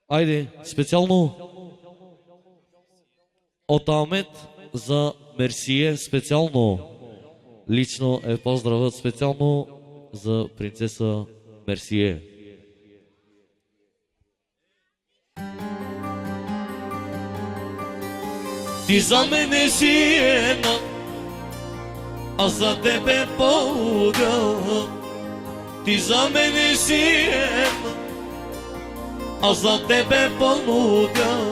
Айде, специално от Ахмед за Мерсие, специално лично е поздравът специално за принцеса Мерсие. Ти за мене си една, а за тебе по-друга. Ти за мене си една, а за тебе по-друга.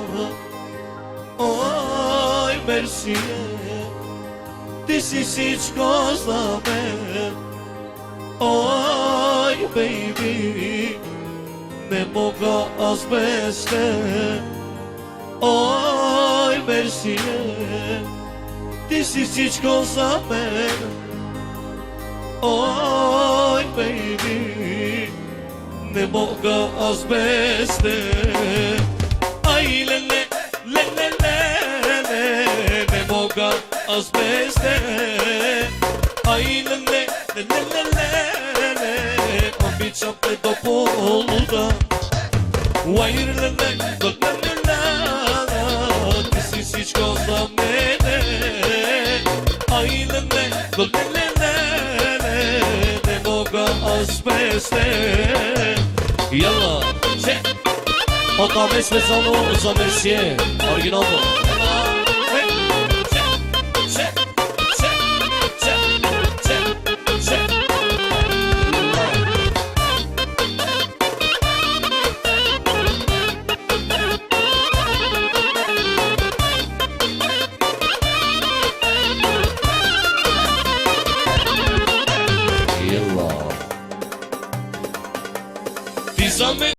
Ой, Мерсие, ти си всичко за мен. Ой, бейби, не мога аз без теб. Ой, Мерсие, ти си всичко за мен. Ой, бейби, не мога аз без теб. Ай, леле, леле, леле, не мога аз без теб. Ай, леле, леле, леле, обичам те до полуда. Ай, леле, леле, ти си всичко за мене. Ай, леле, леле, леле, не мога аз без теб. Яла, че отдаме специално за Мерсие, оригинално. Ти за мен